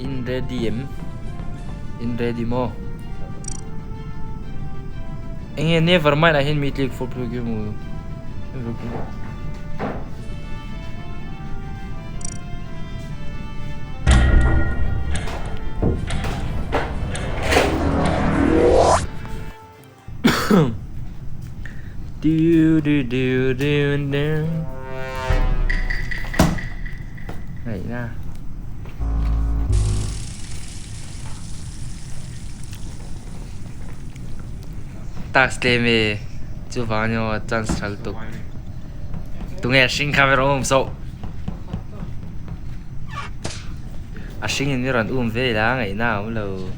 in redimo anh never mind I hin meet league for program do này nha tax leme chu vanyo chance thal tu tunge sing camera so a sing in ran ve la ngai na lo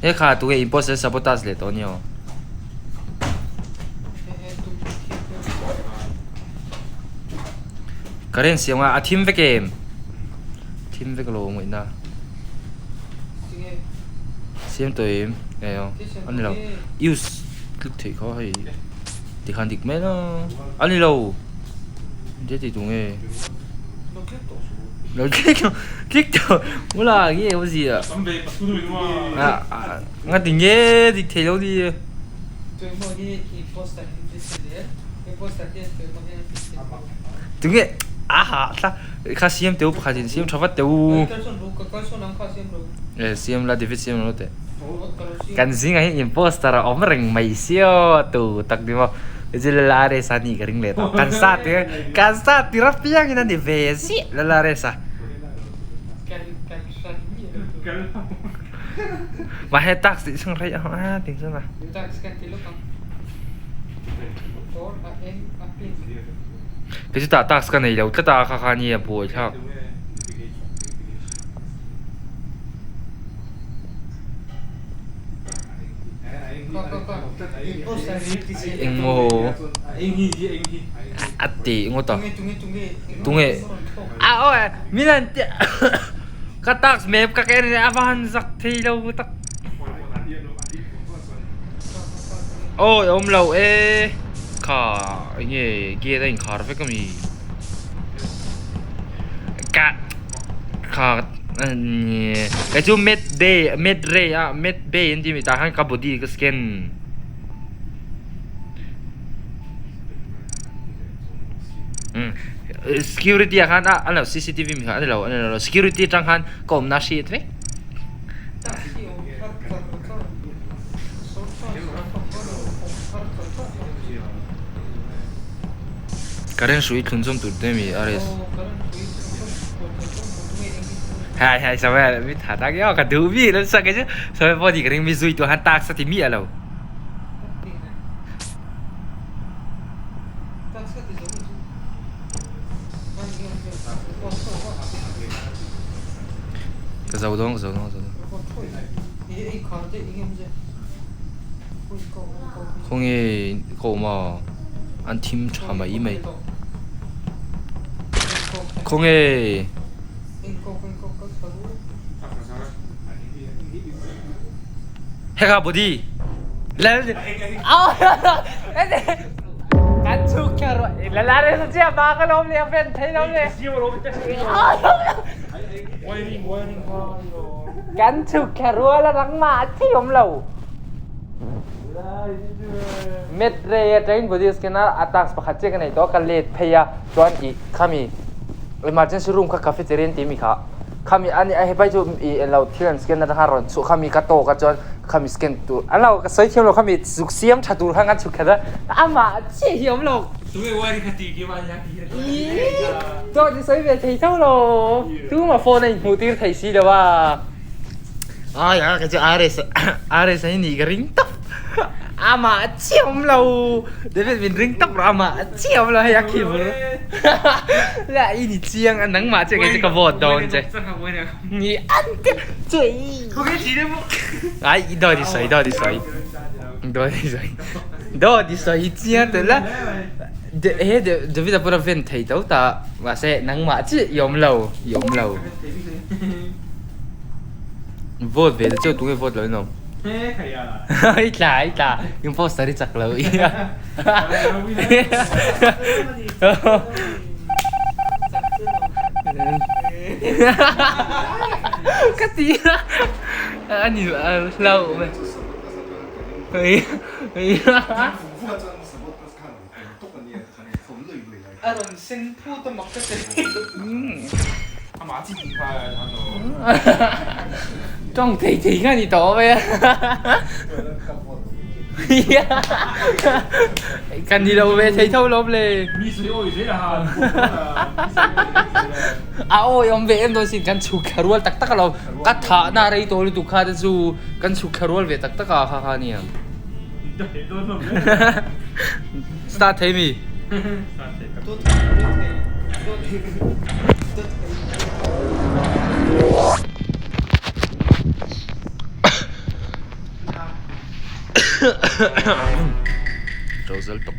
e kha tu ge imposter sabotage le to nyo karen siang a team ve game team ve lo ngai na sim to im ayo anh lo use click thì có hay thì khăn thịt mấy nó anh lo thế thì tụi nghe nó click to muốn là cái gì à ngay tình nghe thì thấy đâu đi tụi nghe à sao khá sim tiêu khá gì sim cho phát tiêu sim là David sim nó thế kan sing ai imposter om reng mai sio tu tak di mo jelare sani kering le to kan sat tirapiang ina di vesi lalare sa mà hay tax thì sang thấy à tiếng sao nào cái gì ta tax cái này đâu ta khá khá nhiều bùi sao anh ngô ati ngô to tunge à ôi milan cái tax map cái này avan giặc thì đâu tắc ôi ông lâu ê khả nghe kia đây khả phải cái gì cả khả cái chú med ray à med bay anh đi mình ta hàng cái body cái skin security akan ano CCTV mi ano security trang han kom na shit ve karen sui thunjom tur de mi ares hai sao vậy mi thả ta cái cả thứ vi nó sao cái chứ sao vậy body karen mi zui tu han tak sa ti mi alo cái dầu đó không nghe cậu mà ăn team chả mà ý mày không nghe 해가 뭐디? 간축하러 랄라레서 진짜 막을 없네 앞에 태놈네 간축하러 랄랑마 티엄라우 메트레 트레인 보디스케나 아탁스 파카체가네 도 칼레 페야 존이 카미 emergency room ka cafeteria timi kha kami ani ai bai chu i allow thian scan na haron chu kami ka to ka chon kami scan tu allow ka sai thiam lo kami suk siam thatu hanga chu khada ama chi hiom lo tu wari khati ki ma ya ki to ji sai ve thei thau lo tu ma phone nei mu tir thei si da wa ai ya ka chu ares ai ni ga ring tap ama chiom lo David min ring tap ama chiom lo ya ki mu là ini chiang anh nắng mà chơi cái cái vợt đòn chơi nhỉ anh chơi không biết gì đâu ai đòi đi sấy chiang từ là để bây giờ bây giờ thấy cháu ta và sẽ nắng mà chứ yếm lâu vợt về cho tụi cái vợt lớn không เฮ้ยใครอ่ะ เฮ้ยจ่ายจ่ายังโพสต์ได้จักเลยก็ตีนะอันนี้เราเฮ้ยเฮ้ย啊，人生普都莫得这阿媽自己拍啊，จ้องทีกันนี่ต่อไปอ่ะกันที่เราไปใช้เท่าลบเลย มี水我水啦，อ้าวยังเวมโดนสิกันชุกคารวลตักตักเรากัดถาหน้าไรตัวเลยตุกขาดจูกันชุกคารวลเวตักตักอ่ะฮ่าเนี่ย 對都咁樣， start ให้มี 都โจเซลตก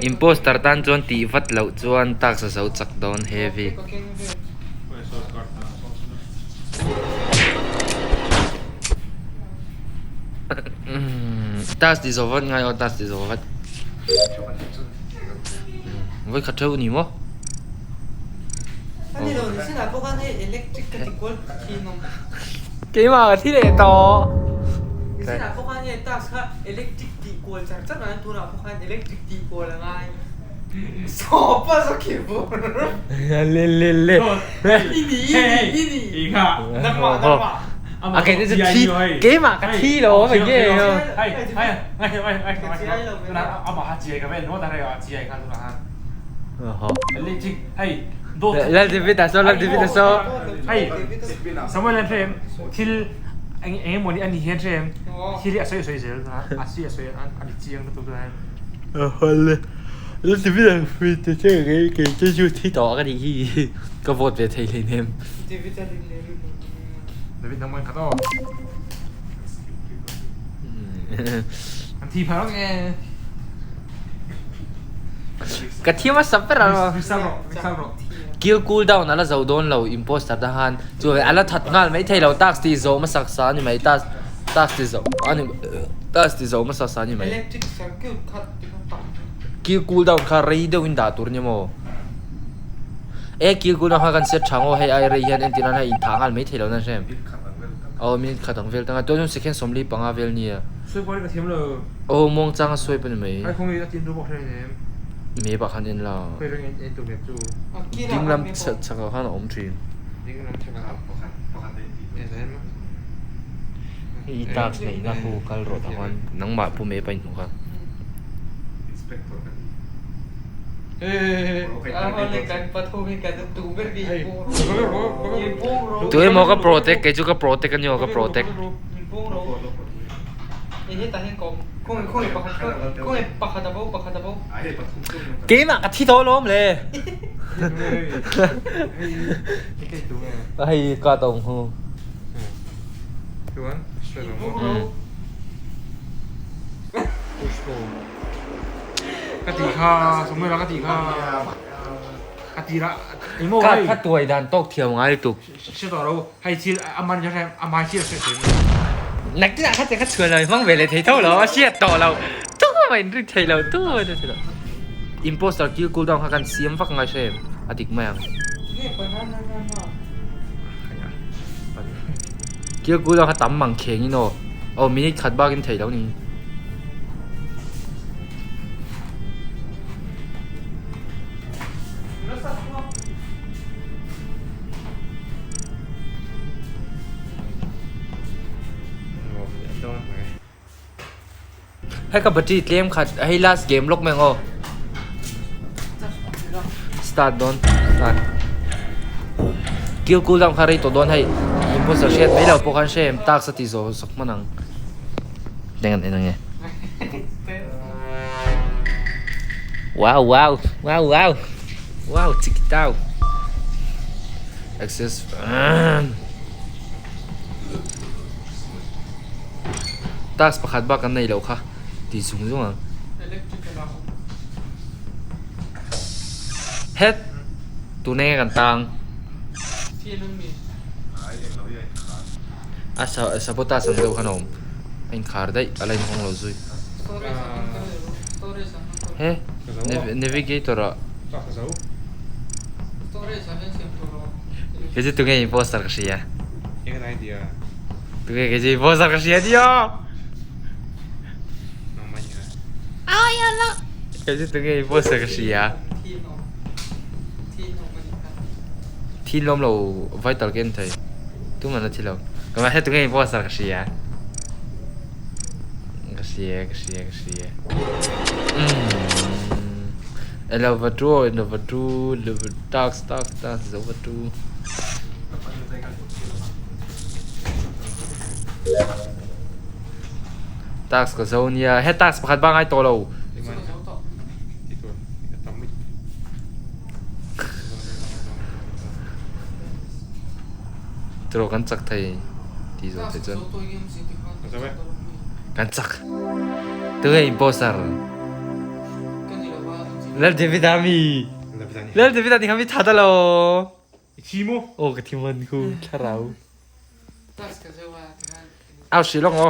อิมโพสต์ตันจวนตีฟัดเหล่าจวนตักสาวจักโดนเฮฟวี่ตัสดิโซวัดไงอ๋อตัสดิโซวัดไว้ขัดเท่านี้มั้ง 아니 너 무슨 아보간에 엘렉트릭 같은 걸 키놈 เกี่ยมาที่ไหนต่อ 무슨 아보간에 딱사 엘렉트릭 디골 작잖아 돈 아보간 엘렉트릭 디골 아이 서빠서 기분 เล่นเล่นเล่น 이니 อีกอ่ะ 남마 โอเคนี่จะที่เกี่ยมากะที่เหรอเมื่อกี้ 阿媽自己咁樣，我但係話自己看到啦。 อ๋อ 你知係多。 แล้วดิวิตาโซแล้วดิวิตาโซ 係，什麼人聽？til 誒我哋อันนี้เห็นใช่ไหมที่เรียกสวยๆนะอาชีพสวยอันนี้เจียงตัวตัวนั้น เลยแล้วดิวิตาฟิตจะเชื่อไงจะอยู่ที่ต่อกันดีก็โหวตไปไทยเลยเนี่ย 데뷔자리 레르 เดี๋ยวเป็นน้ำมันขัดออกอันที่พังไง กะที่มาสับไปแล้ว วิซาโร่วิซาโร่ กิลกูลดาวนั่นละจะโดนเราอิมโพสต์ทหารจู่ไปอะไรถัดงานไม่ไทยเราตักสตีโซมาสักษานี่ไหมตักสตีโซอันนี้ตักสตีโซมาสักษานี่ไหม 엘렉트릭 사이클 컷 이거 딱 กิลกูลดาวคารีเดวินดาตัวนี้มั้งกิลกูลดาวกันเสียช่างโอ้ให้ไอเรียนเอ็นตินันให้อินทางานไม่ไทยเรานั่นใช่ไหมอ๋อมีขัดตังเวลตั้งแต่ตัวนู้นสิแค่สมรีปังอาเวลเนี่ย 所以我呢個 team 咯， โอ้มองจังสวยเป็นไหม 喺空氣一見到我聽你， มีปะคันเองล่ะ 佢兩嘢做咩做？ ดิ้ง 아끼라 ลำชักข้างอมทรีน 應該諗出嚟，你睇咩？ อีตาสเนี่ยนักคู่กัลรถทหารนังมาผู้เมย์ไปหนูครับ 아 원래 간 파토미 가든 두베르기 이뽕으로 ตัวเองมองก็โปรเทคแกจูก็โปรเทคกันอยู่ก็โปรเทค 이뽕으로 이게 다 행거 콩이 빡하다 보고 เกมอ่ะกับที่โตล้มเลย 你幾做咩？ ไอ้กาตงหู 做緊，做緊。 이뽕으로 กติกาสมมติว่ากติกากติระไอ้โม่ กา ไอ้ ถ้าตัวไอ้ดันตกเที่ยวง่ายตุก เชื่อต่อเราให้ชีอามันจะแทนอามาชีเสีย นักกีฬาเขาจะเขาเชื่อเลยมั่งเวลาเท่าเราเชียต่อเราตู้ไม่รู้เท่าเราตู้ไม่รู้เท่าเราอิมโพสต์กิลกูลดองเขากันเสียมฟักไงเช่อดีตแม่ง 이게 바나나나 กิลกูลดองเขาตั้มมังเข่งนี่โน่โอ้มินิขัดบ้ากินเท่าแล้วนี่ ให้กับบัตรเกมขัดให้ last game ลกแมงโอ start โดน start กิลกูดำคาริตัวโดนให้ imposter เช็ดไม่เหล่าพวกคันเช่ตักสติโซสักมันนังเด้งกันเองไงว้าวว้าวว้าวว้าวว้าวจิกเต้า access ตักประคัดบ้ากันในเหล่าค่ะ ตีสูงจังอ่ะ electric เรา เฮ็ดตัวแน่กันตัง ที่นึงมี อาสะบตาสังเกตขนมไอ้ขาได้อะไรของเราซุย storage สั่งกันเลย storage สั่งกัน เฮ้ navigator อ่ะ Tak tahu. storage สั่งกันเสียงตัวเรา ก็จะตัวไงโพสต์กันเสีย Ingat idea. ตัวไงก็จะโพสต์กันเสียดิอ่ะ Namanya. ก็จะตัวไงโพสต์กันเสีย ที่นอนที่นอนมันกัน ที่ล้มเราไว้ต่อกันเถอะตัวมันที่เราก็มาให้ตัวไงโพสต์กันเสียก็เสียelevator tax elevator tax ก็โซนเนี่ยให้ tax ประคัดบ้างไอ้ตัวเรา Di mana? Itu. Atomic. ตัวกันจักไทยที่สุด task ที่สุด ตัวยังสิที่เขาตัวเรา กันจักตัวไง imposter กันนี่เราว่า แล้วเดวิดามี Udah bisa nih. แล้วเดวิดานี่เขามีทัดแล้ว Ichimo. โอ้กะทิมันกูแค่เรา task ก็จะว่าที่นั่น เอาสิลองอ๋อ